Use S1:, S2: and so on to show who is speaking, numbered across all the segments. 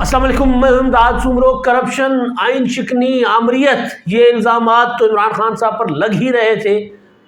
S1: السلام علیکم، میں امداد سمرو۔ کرپشن، آئین شکنی، آمریت، یہ الزامات تو عمران خان صاحب پر لگ ہی رہے تھے،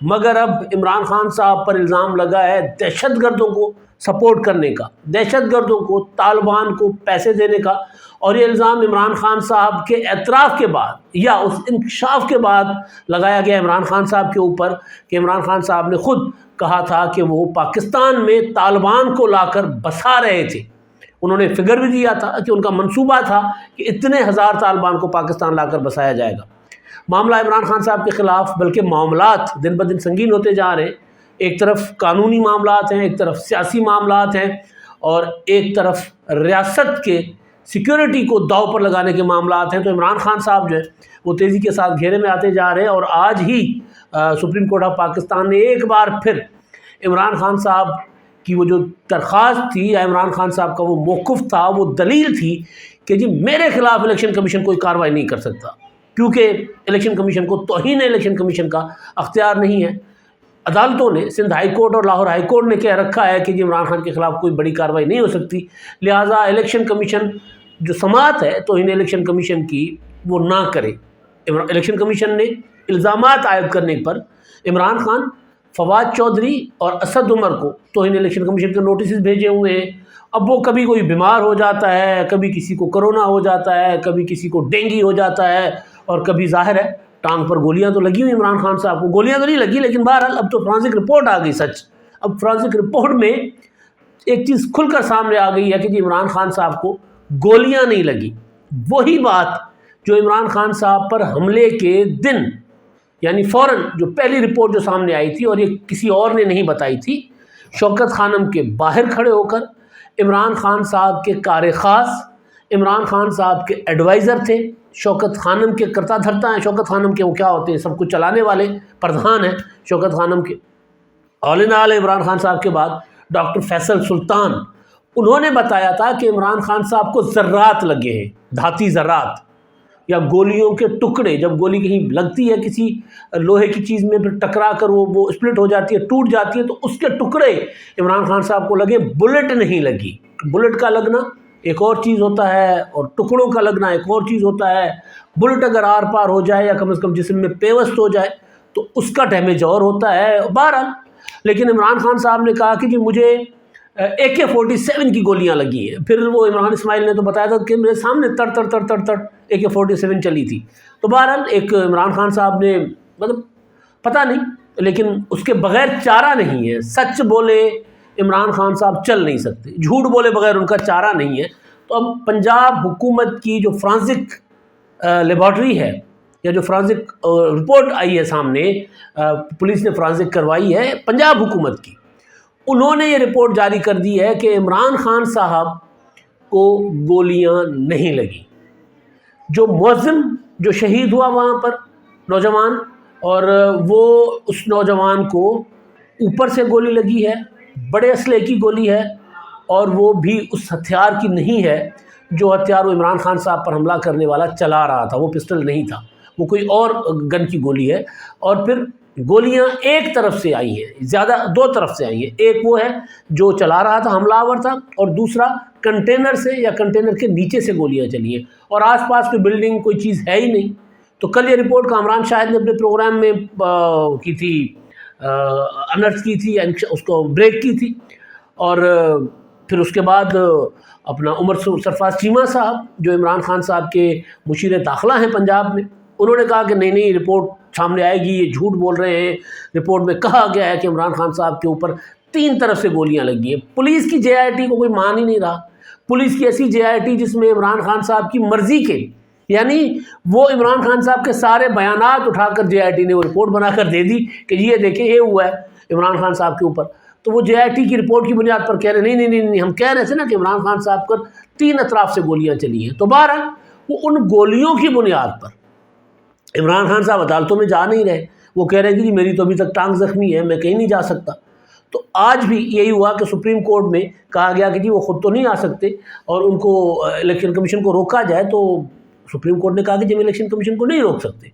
S1: مگر اب عمران خان صاحب پر الزام لگا ہے دہشت گردوں کو سپورٹ کرنے کا، دہشت گردوں کو، طالبان کو پیسے دینے کا۔ اور یہ الزام عمران خان صاحب کے اعتراف کے بعد یا اس انکشاف کے بعد لگایا گیا عمران خان صاحب کے اوپر کہ عمران خان صاحب نے خود کہا تھا کہ وہ پاکستان میں طالبان کو لا کر بسا رہے تھے۔ انہوں نے فگر بھی دیا تھا کہ ان کا منصوبہ تھا کہ اتنے ہزار طالبان کو پاکستان لا کر بسایا جائے گا۔ معاملہ عمران خان صاحب کے خلاف بلکہ معاملات دن بدن سنگین ہوتے جا رہے ہیں۔ ایک طرف قانونی معاملات ہیں، ایک طرف سیاسی معاملات ہیں، اور ایک طرف ریاست کے سیکیورٹی کو داؤ پر لگانے کے معاملات ہیں۔ تو عمران خان صاحب جو ہے وہ تیزی کے ساتھ گھیرے میں آتے جا رہے ہیں، اور آج ہی سپریم کورٹ آف پاکستان نے ایک بار پھر عمران خان صاحب کی وہ جو درخواست تھی یا عمران خان صاحب کا وہ موقف تھا، وہ دلیل تھی کہ جی میرے خلاف الیکشن کمیشن کوئی کارروائی نہیں کر سکتا، کیونکہ الیکشن کمیشن کو توہین الیکشن کمیشن کا اختیار نہیں ہے۔ عدالتوں نے، سندھ ہائی کورٹ اور لاہور ہائی کورٹ نے کہہ رکھا ہے کہ جی عمران خان کے خلاف کوئی بڑی کارروائی نہیں ہو سکتی، لہٰذا الیکشن کمیشن جو سماعت ہے توہین الیکشن کمیشن کی وہ نہ کرے۔ الیکشن کمیشن نے الزامات عائد کرنے پر عمران خان، فواد چودھری اور اسد عمر کو توہین الیکشن کمیشن کے نوٹسز بھیجے ہوئے ہیں۔ اب وہ کبھی کوئی بیمار ہو جاتا ہے، کبھی کسی کو کرونا ہو جاتا ہے، کبھی کسی کو ڈینگی ہو جاتا ہے، اور کبھی ظاہر ہے ٹانگ پر گولیاں تو لگی ہوئی عمران خان صاحب کو، گولیاں تو نہیں لگی لیکن بہرحال اب تو فرانسک رپورٹ آ گئی سچ۔ اب فرانسک رپورٹ میں ایک چیز کھل کر سامنے آ گئی ہے کہ جی عمران خان صاحب کو گولیاں نہیں لگی۔ وہی بات جو عمران خان صاحب پر حملے کے دن، یعنی فوراً جو پہلی رپورٹ جو سامنے آئی تھی، اور یہ کسی اور نے نہیں بتائی تھی، شوکت خانم کے باہر کھڑے ہو کر عمران خان صاحب کے کار خاص، عمران خان صاحب کے ایڈوائزر تھے، شوکت خانم کے کرتا دھرتا ہیں۔ شوکت خانم کے وہ کیا ہوتے ہیں، سب کچھ چلانے والے پردھان ہیں شوکت خانم کے۔ آل ان آل عمران خان صاحب کے بعد ڈاکٹر فیصل سلطان، انہوں نے بتایا تھا کہ عمران خان صاحب کو ذرات لگے ہیں، دھاتی ذرات یا گولیوں کے ٹکڑے۔ جب گولی کہیں لگتی ہے کسی لوہے کی چیز میں، پھر ٹکرا کر وہ اسپلٹ ہو جاتی ہے، ٹوٹ جاتی ہے، تو اس کے ٹکڑے عمران خان صاحب کو لگے، بلٹ نہیں لگی۔ بلٹ کا لگنا ایک اور چیز ہوتا ہے، اور ٹکڑوں کا لگنا ایک اور چیز ہوتا ہے۔ بلٹ اگر آر پار ہو جائے یا کم از کم جسم میں پیوست ہو جائے تو اس کا ڈیمیج اور ہوتا ہے۔ بہرحال لیکن عمران خان صاحب نے کہا کہ جی مجھے AK-47 کی گولیاں لگی ہیں۔ پھر وہ عمران اسماعیل نے تو بتایا تھا کہ میرے سامنے تڑ تڑ تڑ تڑ تڑ AK-47 چلی تھی۔ تو بہرحال ایک عمران خان صاحب نے مطلب پتہ نہیں، لیکن اس کے بغیر چارہ نہیں ہے۔ سچ بولے عمران خان صاحب چل نہیں سکتے، جھوٹ بولے بغیر ان کا چارہ نہیں ہے۔ تو اب پنجاب حکومت کی جو فرانسک لیبارٹری ہے، یا جو فرانسک رپورٹ آئی ہے سامنے، پولیس نے فرانسک کروائی ہے پنجاب حکومت کی، انہوں نے یہ رپورٹ جاری کر دی ہے کہ عمران خان صاحب کو گولیاں نہیں لگیں۔ جو مؤذن جو شہید ہوا وہاں پر نوجوان، اور وہ اس نوجوان کو اوپر سے گولی لگی ہے، بڑے اسلحے کی گولی ہے، اور وہ بھی اس ہتھیار کی نہیں ہے جو ہتھیار وہ عمران خان صاحب پر حملہ کرنے والا چلا رہا تھا۔ وہ پسٹل نہیں تھا، وہ کوئی اور گن کی گولی ہے۔ اور پھر گولیاں ایک طرف سے آئی ہیں، زیادہ دو طرف سے آئی ہیں۔ ایک وہ ہے جو چلا رہا تھا، حملہ آور تھا، اور دوسرا کنٹینر سے یا کنٹینر کے نیچے سے گولیاں چلی ہیں، اور آس پاس کوئی بلڈنگ کوئی چیز ہے ہی نہیں۔ تو کل یہ رپورٹ کامران شاہد نے اپنے پروگرام میں کی تھی، انرتھ کی تھی، اس کو بریک کی تھی۔ اور پھر اس کے بعد اپنا عمر سرفراز چیمہ صاحب جو عمران خان صاحب کے مشیر داخلہ ہیں پنجاب میں، انہوں نے کہا کہ نہیں رپورٹ سامنے آئے گی، یہ جھوٹ بول رہے ہیں۔ رپورٹ میں کہا گیا ہے کہ عمران خان صاحب کے اوپر 3 طرف سے گولیاں لگی ہیں۔ پولیس کی JIT کو کوئی مان ہی نہیں رہا۔ پولیس کی ایسی JIT جس میں عمران خان صاحب کی مرضی کے، یعنی وہ عمران خان صاحب کے سارے بیانات اٹھا کر JIT نے وہ رپورٹ بنا کر دے دی کہ یہ دیکھیں یہ ہوا ہے عمران خان صاحب کے اوپر۔ تو وہ JIT کی رپورٹ کی بنیاد پر کہہ رہے نہیں ہم کہہ رہے تھے نا کہ عمران خان صاحب پر 3 اطراف سے گولیاں چلی ہیں۔ تو بہرحال وہ ان گولیوں کی بنیاد پر عمران خان صاحب عدالتوں میں جا نہیں رہے۔ وہ کہہ رہے ہیں کہ جی میری تو ابھی تک ٹانگ زخمی ہے، میں کہیں نہیں جا سکتا۔ تو آج بھی یہی ہوا کہ سپریم کورٹ میں کہا گیا کہ جی وہ خود تو نہیں آ سکتے، اور ان کو الیکشن کمیشن کو روکا جائے۔ تو سپریم کورٹ نے کہا کہ جی ہم الیکشن کمیشن کو نہیں روک سکتے،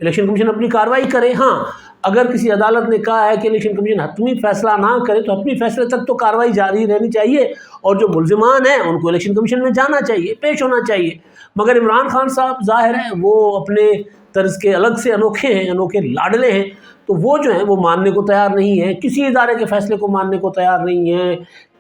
S1: الیکشن کمیشن اپنی کارروائی کرے. ہاں اگر کسی عدالت نے کہا ہے کہ الیکشن کمیشن حتمی فیصلہ نہ کرے تو حتمی فیصلے تک تو کارروائی جاری رہنی چاہیے اور جو ملزمان ہیں ان کو الیکشن کمیشن میں جانا چاہیے, پیش ہونا چاہیے. مگر عمران خان صاحب ظاہر ہے وہ اپنے طرز کے الگ سے انوکھے ہیں, انوکھے لاڈلے ہیں, تو وہ جو ہیں وہ ماننے کو تیار نہیں ہیں, کسی ادارے کے فیصلے کو ماننے کو تیار نہیں ہیں,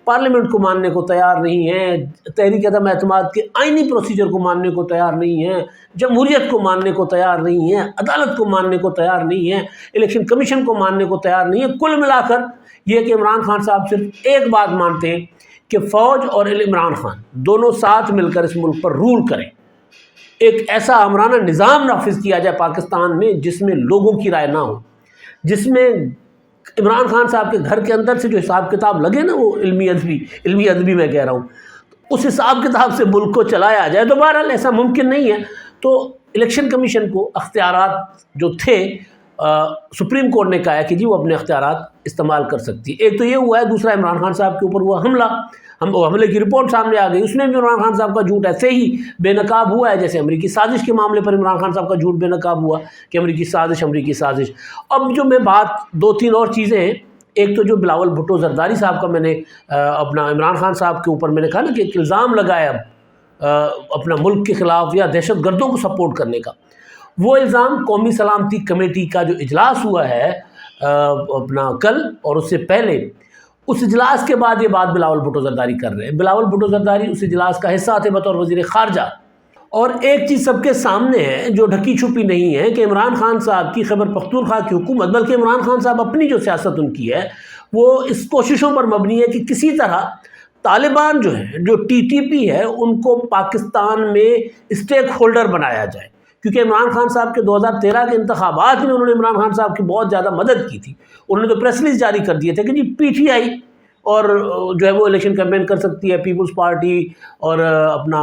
S1: پارلیمنٹ کو ماننے کو تیار نہیں ہیں, تحریک عدم اعتماد کے آئینی پروسیجر کو ماننے کو تیار نہیں ہیں, جمہوریت کو ماننے کو تیار نہیں ہیں, عدالت کو ماننے کو تیار نہیں ہیں, الیکشن کمیشن کو ماننے کو تیار نہیں ہیں. کل ملا کر یہ کہ عمران خان صاحب صرف ایک بات مانتے ہیں کہ فوج اور عمران خان دونوں ساتھ مل کر اس ملک پر رول کریں, ایک ایسا آمرانہ نظام نافذ کیا جائے پاکستان میں جس میں لوگوں کی رائے نہ ہو, جس میں عمران خان صاحب کے گھر کے اندر سے جو حساب کتاب لگے نا, وہ علمی ادبی میں کہہ رہا ہوں, اس حساب کتاب سے ملک کو چلایا جائے. تو بہرحال ایسا ممکن نہیں ہے. تو الیکشن کمیشن کو اختیارات جو تھے سپریم کورٹ نے کہا ہے کہ جی وہ اپنے اختیارات استعمال کر سکتی. ایک تو یہ ہوا ہے, دوسرا عمران خان صاحب کے اوپر ہوا حملے کی رپورٹ سامنے آ گئی, اس میں بھی عمران خان صاحب کا جھوٹ ایسے ہی بے نقاب ہوا ہے جیسے امریکی سازش کے معاملے پر عمران خان صاحب کا جھوٹ بے نقاب ہوا کہ امریکی سازش. اب جو میں بات دو تین اور چیزیں ہیں, ایک تو جو بلاول بھٹو زرداری صاحب کا میں نے اپنا عمران خان صاحب کے اوپر میں نے کہا نا کہ ایک الزام لگایا اپنا ملک کے خلاف یا دہشت گردوں کو سپورٹ کرنے کا, وہ الزام قومی سلامتی کمیٹی کا جو اجلاس ہوا ہے اپنا کل اور اس سے پہلے, اس اجلاس کے بعد یہ بات بلاول بھٹو زرداری کر رہے ہیں. بلاول بھٹو زرداری اس اجلاس کا حصہ تھے بطور وزیر خارجہ. اور ایک چیز سب کے سامنے ہے جو ڈھکی چھپی نہیں ہے کہ عمران خان صاحب کی خیبر پختونخوا کی حکومت, بلکہ عمران خان صاحب اپنی جو سیاست ان کی ہے وہ اس کوششوں پر مبنی ہے کہ کسی طرح طالبان جو ہیں, جو TTP ہے, ان کو پاکستان میں اسٹیک ہولڈر بنایا جائے. کیونکہ عمران خان صاحب کے 2013 کے انتخابات میں انہوں نے عمران خان صاحب کی بہت زیادہ مدد کی تھی. انہوں نے تو پریس ریلیز جاری کر دیے تھے کہ جی PTI اور جو ہے وہ الیکشن کیمپین کر سکتی ہے, پیپلز پارٹی اور اپنا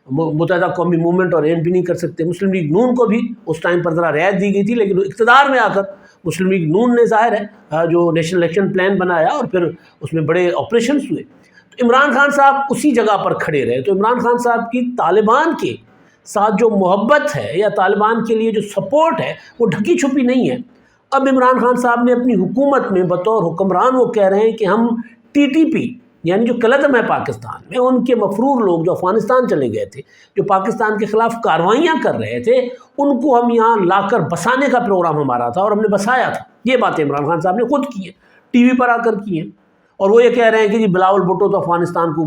S1: متحدہ قومی موومنٹ اور ANP نہیں کر سکتے. مسلم لیگ نون کو بھی اس ٹائم پر ذرا رعایت دی گئی تھی, لیکن اقتدار میں آ کر مسلم لیگ نون نے ظاہر ہے جو نیشنل الیکشن پلان بنایا اور پھر اس میں بڑے آپریشنز ہوئے. تو عمران خان صاحب اسی جگہ پر کھڑے رہے. تو عمران خان صاحب کی طالبان کے ساتھ جو محبت ہے یا طالبان کے لیے جو سپورٹ ہے وہ ڈھکی چھپی نہیں ہے. اب عمران خان صاحب نے اپنی حکومت میں بطور حکمران وہ کہہ رہے ہیں کہ ہم TTP یعنی جو کلعدم ہے پاکستان میں, ان کے مفرور لوگ جو افغانستان چلے گئے تھے, جو پاکستان کے خلاف کاروائیاں کر رہے تھے, ان کو ہم یہاں لا کر بسانے کا پروگرام ہمارا تھا اور ہم نے بسایا تھا. یہ باتیں عمران خان صاحب نے خود کی ہیں, ٹی وی پر آ کر کی ہیں. اور وہ یہ کہہ رہے ہیں کہ جی بلاول بھٹو تو افغانستان کو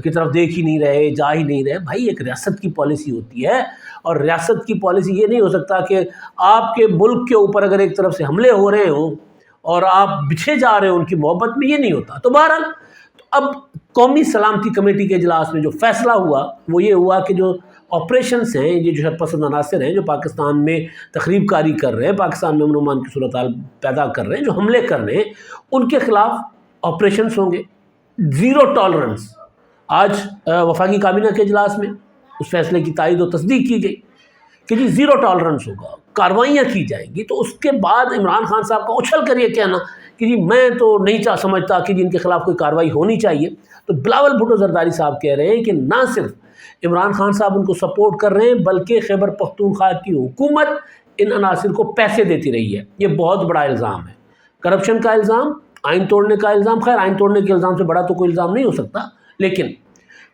S1: کی طرف دیکھ ہی نہیں رہے, جا ہی نہیں رہے. بھائی ایک ریاست کی پالیسی ہوتی ہے, اور ریاست کی پالیسی یہ نہیں ہو سکتا کہ آپ کے ملک کے اوپر اگر ایک طرف سے حملے ہو رہے ہوں اور آپ بچھے جا رہے ہوں ان کی محبت میں, یہ نہیں ہوتا. تو بہرحال اب قومی سلامتی کمیٹی کے اجلاس میں جو فیصلہ ہوا وہ یہ ہوا کہ جو آپریشنز ہیں, یہ جو شر پسند عناصر ہیں جو پاکستان میں تخریب کاری کر رہے ہیں, پاکستان میں امن و امان کی صورتحال پیدا کر رہے ہیں, جو حملے کر رہے ہیں, ان کے خلاف آپریشنز ہوں گے. Zero tolerance. آج وفاقی کابینہ کے اجلاس میں اس فیصلے کی تائید و تصدیق کی گئی کہ جی زیرو ٹالرنس ہوگا, کاروائیاں کی جائیں گی. تو اس کے بعد عمران خان صاحب کا اچھل کر یہ کہنا کہ جی میں تو نہیں سمجھتا کہ جن کے خلاف کوئی کارروائی ہونی چاہیے. تو بلاول بھٹو زرداری صاحب کہہ رہے ہیں کہ نہ صرف عمران خان صاحب ان کو سپورٹ کر رہے ہیں بلکہ خیبر پختونخوا کی حکومت ان عناصر کو پیسے دیتی رہی ہے. یہ بہت بڑا الزام ہے, کرپشن کا الزام, آئین توڑنے کا الزام. خیر آئین توڑنے کے الزام سے بڑا تو کوئی الزام نہیں ہو سکتا, لیکن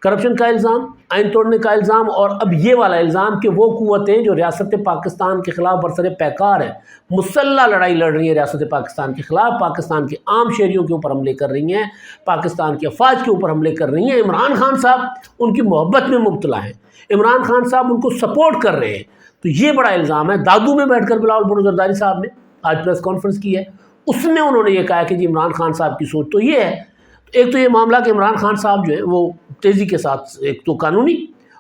S1: کرپشن کا الزام, آئین توڑنے کا الزام, اور اب یہ والا الزام کہ وہ قوتیں جو ریاست پاکستان کے خلاف برسر پیکار ہیں, مسلح لڑائی لڑ رہی ہیں ریاست پاکستان کے خلاف, پاکستان کے عام شہریوں کے اوپر حملے کر رہی ہیں, پاکستان کے افواج کے اوپر حملے کر رہی ہیں. عمران خان صاحب ان کی محبت میں مبتلا ہیں, عمران خان صاحب ان کو سپورٹ کر رہے ہیں. تو یہ بڑا الزام ہے. دادو میں بیٹھ کر بلاول بھٹو زرداری صاحب نے آج پریس کانفرنس کی ہے, اس میں انہوں نے یہ کہا کہ جی عمران خان صاحب کی سوچ تو یہ ہے. ایک تو یہ معاملہ کہ عمران خان صاحب جو ہے وہ تیزی کے ساتھ, ایک تو قانونی,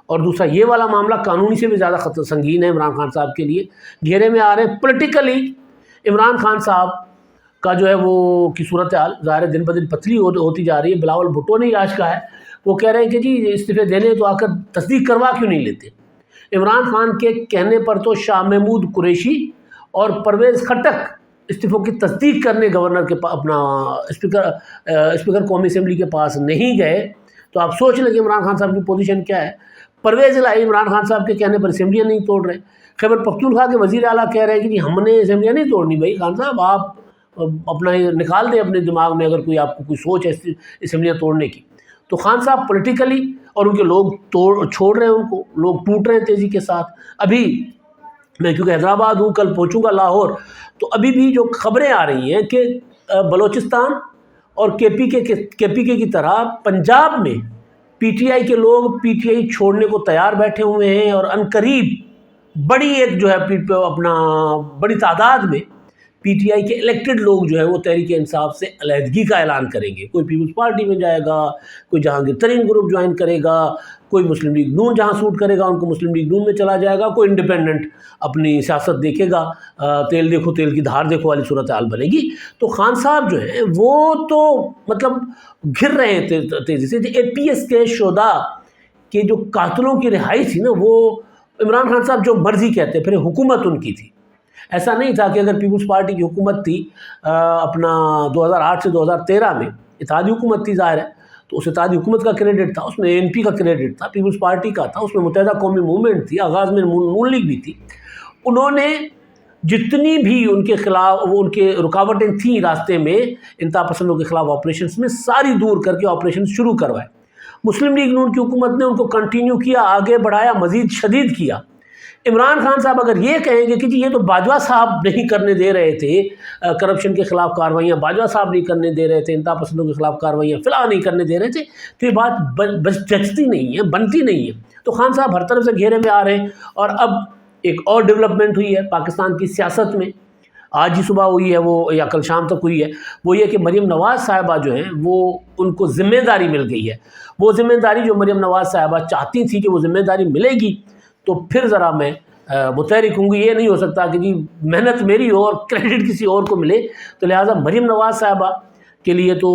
S1: اور دوسرا یہ والا معاملہ قانونی سے بھی زیادہ خطر سنگین ہے عمران خان صاحب کے لیے, گھیرے میں آ رہے ہیں. پولیٹیکلی عمران خان صاحب کا جو ہے وہ کی صورتحال ظاہر دن بدن پتلی ہوتی جا رہی ہے. بلاول بھٹو نے آج کہا ہے, وہ کہہ رہے ہیں کہ جی استعفے دینے تو آ کر تصدیق کروا کیوں نہیں لیتے. عمران خان کے کہنے پر تو شاہ محمود قریشی اور پرویز خٹک استعفوں کی تصدیق کرنے گورنر کے اپنا اسپیکر قومی اسمبلی کے پاس نہیں گئے. تو آپ سوچ لیں کہ عمران خان صاحب کی پوزیشن کیا ہے. پرویز الہی عمران خان صاحب کے کہنے پر اسمبلیاں نہیں توڑ رہے. خیبر پختونخوا کے وزیر اعلیٰ کہہ رہے ہیں کہ جی ہم نے اسمبلیاں نہیں توڑنی. بھائی خان صاحب آپ اپنا یہ نکال دیں اپنے دماغ میں اگر کوئی آپ کو کوئی سوچ ہے اسمبلیاں توڑنے کی. تو خان صاحب پولیٹیکلی اور ان کے لوگ چھوڑ رہے ہیں ان کو, لوگ ٹوٹ رہے ہیں تیزی کے ساتھ. ابھی میں کیونکہ حیدرآباد ہوں, کل پہنچوں گا لاہور, تو ابھی بھی جو خبریں آ رہی ہیں کہ بلوچستان اور کے پی کے کی طرح پنجاب میں پی ٹی آئی کے لوگ پی ٹی آئی چھوڑنے کو تیار بیٹھے ہوئے ہیں, اور عنقریب بڑی ایک جو ہے اپنا بڑی تعداد میں پی ٹی آئی کے الیکٹڈ لوگ جو ہیں وہ تحریک انصاف سے علیحدگی کا اعلان کریں گے. کوئی پیپلز پارٹی میں جائے گا, کوئی جہانگیر ترین گروپ جوائن کرے گا, کوئی مسلم لیگ نون جہاں سوٹ کرے گا ان کو مسلم لیگ نون میں چلا جائے گا, کوئی انڈیپینڈنٹ اپنی سیاست دیکھے گا. تیل دیکھو تیل کی دھار دیکھو والی صورتحال بنے گی. تو خان صاحب جو ہیں وہ تو مطلب گھر رہے تھے تیزی سے. اے پی ایس کے شہداء کے جو قاتلوں کی رہائی تھی نا, وہ عمران خان صاحب جو مرضی کہتے پھر حکومت ان کی تھی. ایسا نہیں تھا کہ اگر پیپلز پارٹی کی حکومت تھی اپنا 2008 سے 2013 میں, اتحادی حکومت تھی ظاہر ہے, تو اس اتحادی حکومت کا کریڈٹ تھا, اس میں اے این پی کا کریڈٹ تھا, پیپلز پارٹی کا تھا, اس میں متحدہ قومی موومنٹ تھی, آغاز میں نون لیگ بھی تھی. انہوں نے جتنی بھی ان کے خلاف وہ ان کے رکاوٹیں تھیں راستے میں انتہا پسندوں کے خلاف آپریشنز میں, ساری دور کر کے آپریشن شروع کروائے. مسلم لیگ نون کی حکومت نے ان کو کنٹینیو کیا, آگے بڑھایا, مزید شدید کیا. عمران خان صاحب اگر یہ کہیں گے کہ جی یہ تو باجوہ صاحب نہیں کرنے دے رہے تھے کرپشن کے خلاف کارروائیاں, باجوہ صاحب نہیں کرنے دے رہے تھے انتہا پسندوں کے خلاف کارروائیاں, فلاں نہیں کرنے دے رہے تھے, تو یہ بات جچتی نہیں ہے, بنتی نہیں ہے. تو خان صاحب ہر طرف سے گھیرے میں آ رہے ہیں. اور اب ایک اور ڈیولپمنٹ ہوئی ہے پاکستان کی سیاست میں, آج ہی صبح ہوئی ہے وہ, یا کل شام تک ہوئی ہے, وہ یہ کہ مریم نواز صاحبہ جو ہیں وہ ان کو ذمہ داری مل گئی ہے. وہ ذمہ داری جو مریم نواز صاحبہ چاہتی تھی کہ وہ ذمہ داری ملے گی, تو پھر ذرا میں متحرک ہوں گی. یہ نہیں ہو سکتا کہ جی محنت میری ہو اور کریڈٹ کسی اور کو ملے. تو لہٰذا مریم نواز صاحبہ کے لیے تو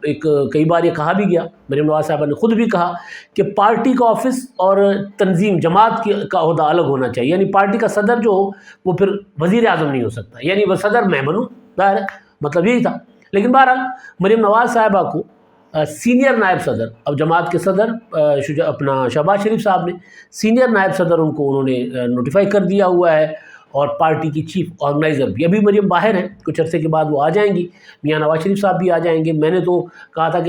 S1: ایک کئی بار یہ کہا بھی گیا, مریم نواز صاحبہ نے خود بھی کہا کہ پارٹی کا آفس اور تنظیم جماعت کا عہدہ الگ ہونا چاہیے. یعنی پارٹی کا صدر جو ہو وہ پھر وزیر اعظم نہیں ہو سکتا, یعنی وہ صدر میں بنوں, ظاہر ہے مطلب یہی تھا. لیکن بہرحال مریم نواز صاحبہ کو سینئر نائب صدر, اب جماعت کے صدر اپنا شہباز شریف صاحب نے سینئر نائب صدر ان کو انہوں نے نوٹیفائی کر دیا ہوا ہے, اور پارٹی کی چیف آرگنائزر بھی. ابھی مریم باہر ہیں, کچھ عرصے کے بعد وہ آ جائیں گی. میاں نواز شریف صاحب بھی آ جائیں گے. میں نے تو کہا تھا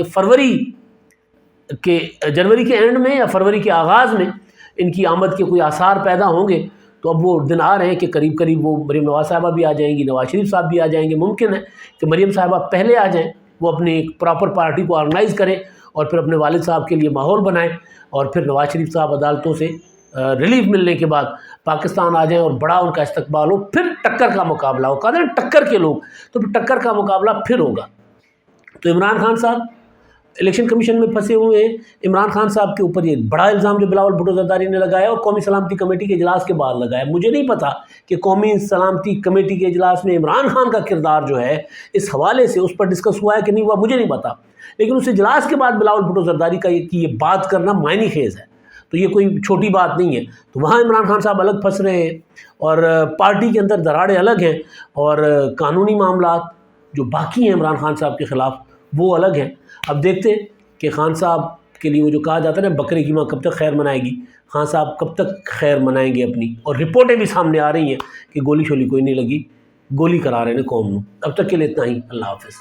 S1: کہ جنوری کے اینڈ میں یا فروری کے آغاز میں ان کی آمد کے کوئی آثار پیدا ہوں گے. تو اب وہ دن آ رہے ہیں کہ قریب قریب وہ مریم نواز صاحبہ بھی آ جائیں گی, نواز شریف صاحب بھی آ جائیں گے. ممکن ہے کہ مریم صاحبہ پہلے آ جائیں, وہ اپنی ایک پراپر پارٹی کو آرگنائز کریں اور پھر اپنے والد صاحب کے لیے ماحول بنائیں, اور پھر نواز شریف صاحب عدالتوں سے ریلیف ملنے کے بعد پاکستان آ جائیں اور بڑا ان کا استقبال ہو. پھر ٹکر کا مقابلہ ہو, کہا نا ٹکر کے لوگ, تو پھر ٹکر کا مقابلہ پھر ہوگا. تو عمران خان صاحب الیکشن کمیشن میں پھنسے ہوئے ہیں. عمران خان صاحب کے اوپر یہ بڑا الزام جو بلاول بھٹو زرداری نے لگایا اور قومی سلامتی کمیٹی کے اجلاس کے بعد لگایا. مجھے نہیں پتا کہ قومی سلامتی کمیٹی کے اجلاس میں عمران خان کا کردار جو ہے اس حوالے سے اس پر ڈسکس ہوا ہے کہ نہیں ہوا, مجھے نہیں پتا. لیکن اس اجلاس کے بعد بلاول بھٹو زرداری کا یہ بات کرنا معنی خیز ہے, تو یہ کوئی چھوٹی بات نہیں ہے. تو وہاں عمران خان صاحب الگ پھنس رہے ہیں, اور پارٹی کے اندر دراڑیں الگ ہیں, اور قانونی معاملات جو باقی ہیں عمران خان صاحب کے خلاف وہ الگ ہیں. اب دیکھتے ہیں کہ خان صاحب کے لیے وہ جو کہا جاتا ہے نا بکرے کی ماں کب تک خیر منائے گی, خان صاحب کب تک خیر منائیں گے اپنی. اور رپورٹیں بھی سامنے آ رہی ہیں کہ گولی شولی کوئی نہیں لگی, گولی کرا رہے ہیں قوم. اب تک کے لیے اتنا ہی. اللہ حافظ.